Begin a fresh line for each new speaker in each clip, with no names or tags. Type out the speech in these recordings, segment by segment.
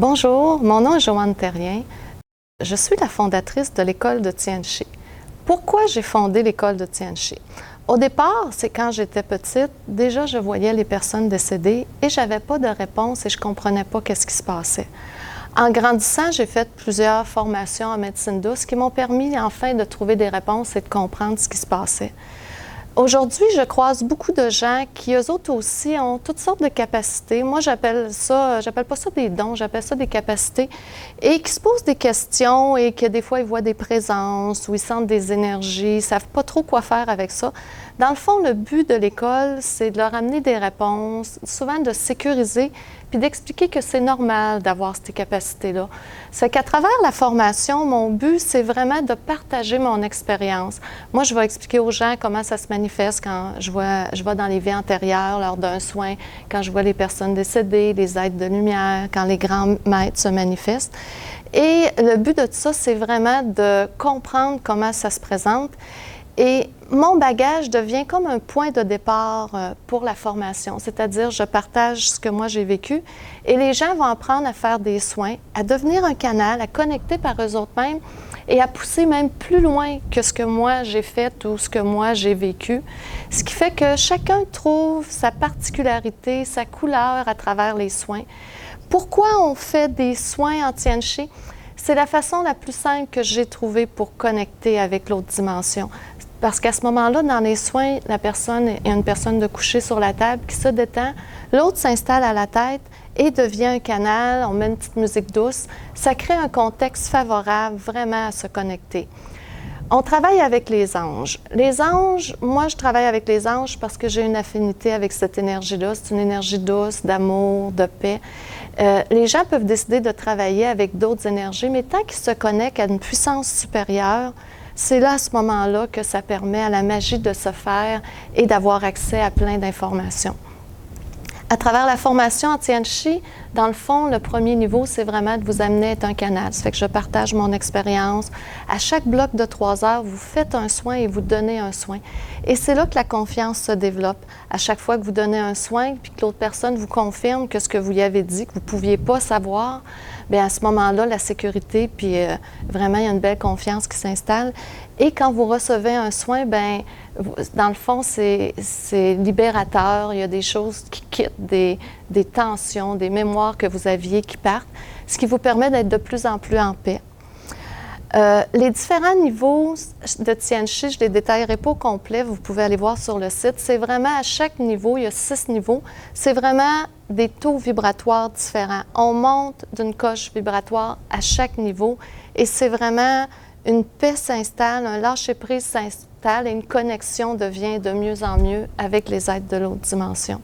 Bonjour, mon nom est Joanne Terrien. Je suis la fondatrice de l'école de Tianchi. Pourquoi j'ai fondé l'école de Tianchi? Au départ, c'est quand j'étais petite, déjà je voyais les personnes décédées et je n'avais pas de réponse et je ne comprenais pas qu'est-ce qui se passait. En grandissant, j'ai fait plusieurs formations en médecine douce qui m'ont permis enfin de trouver des réponses et de comprendre ce qui se passait. Aujourd'hui, je croise beaucoup de gens qui, eux autres aussi, ont toutes sortes de capacités. Moi, j'appelle pas ça des dons, j'appelle ça des capacités. Et qui se posent des questions et que des fois, ils voient des présences ou ils sentent des énergies, ils ne savent pas trop quoi faire avec ça. Dans le fond, le but de l'école, c'est de leur amener des réponses, souvent de sécuriser, puis d'expliquer que c'est normal d'avoir ces capacités-là. C'est qu'à travers la formation, mon but, c'est vraiment de partager mon expérience. Moi, je vais expliquer aux gens comment ça se manifeste quand je vais dans les vies antérieures lors d'un soin, quand je vois les personnes décédées, les êtres de lumière, quand les grands maîtres se manifestent. Et le but de tout ça, c'est vraiment de comprendre comment ça se présente. Et mon bagage devient comme un point de départ pour la formation, c'est-à-dire je partage ce que moi j'ai vécu et les gens vont apprendre à faire des soins, à devenir un canal, à connecter par eux autres mêmes et à pousser même plus loin que ce que moi j'ai fait ou ce que moi j'ai vécu. Ce qui fait que chacun trouve sa particularité, sa couleur à travers les soins. Pourquoi on fait des soins en Tianchi? C'est la façon la plus simple que j'ai trouvée pour connecter avec l'autre dimension. Parce qu'à ce moment-là, dans les soins, il y a une personne de coucher sur la table qui se détend, l'autre s'installe à la tête et devient un canal, on met une petite musique douce. Ça crée un contexte favorable vraiment à se connecter. On travaille avec les anges. Les anges, moi, je travaille avec les anges parce que j'ai une affinité avec cette énergie-là. C'est une énergie douce, d'amour, de paix. Les gens peuvent décider de travailler avec d'autres énergies, mais tant qu'ils se connectent à une puissance supérieure, c'est là, à ce moment-là, que ça permet à la magie de se faire et d'avoir accès à plein d'informations. À travers la formation en Tianchi, dans le fond, le premier niveau, c'est vraiment de vous amener à être un canal. Ça fait que je partage mon expérience. À chaque bloc de 3 heures, vous faites un soin et vous donnez un soin. Et c'est là que la confiance se développe. À chaque fois que vous donnez un soin, puis que l'autre personne vous confirme que ce que vous lui avez dit, que vous ne pouviez pas savoir, bien à ce moment-là, la sécurité, puis vraiment, il y a une belle confiance qui s'installe. Et quand vous recevez un soin, bien, dans le fond, c'est libérateur. Il y a des choses qui quittent, des tensions, des mémoires que vous aviez qui partent, ce qui vous permet d'être de plus en plus en paix. Les différents niveaux de Tianchi, je ne les détaillerai pas au complet, vous pouvez aller voir sur le site. C'est vraiment à chaque niveau, il y a 6 niveaux, c'est vraiment des taux vibratoires différents. On monte d'une coche vibratoire à chaque niveau et c'est vraiment une paix s'installe, un lâcher-prise s'installe et une connexion devient de mieux en mieux avec les êtres de l'autre dimension.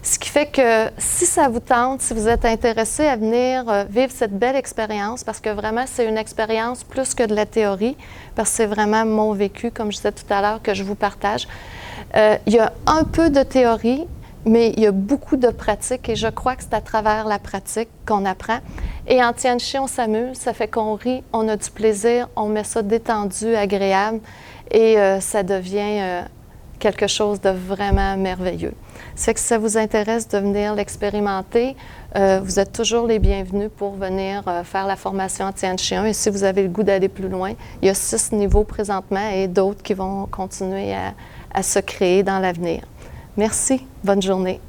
Ce qui fait que si ça vous tente, si vous êtes intéressé à venir vivre cette belle expérience, parce que vraiment c'est une expérience plus que de la théorie, parce que c'est vraiment mon vécu, comme je disais tout à l'heure, que je vous partage. Il y a un peu de théorie, mais il y a beaucoup de pratique et je crois que c'est à travers la pratique qu'on apprend. Et en Tianchi, on s'amuse, ça fait qu'on rit, on a du plaisir, on met ça détendu, agréable et ça devient quelque chose de vraiment merveilleux. Ça fait que si ça vous intéresse de venir l'expérimenter, vous êtes toujours les bienvenus pour venir faire la formation en Tianchi 1. Et si vous avez le goût d'aller plus loin, il y a 6 niveaux présentement et d'autres qui vont continuer à se créer dans l'avenir. Merci. Bonne journée.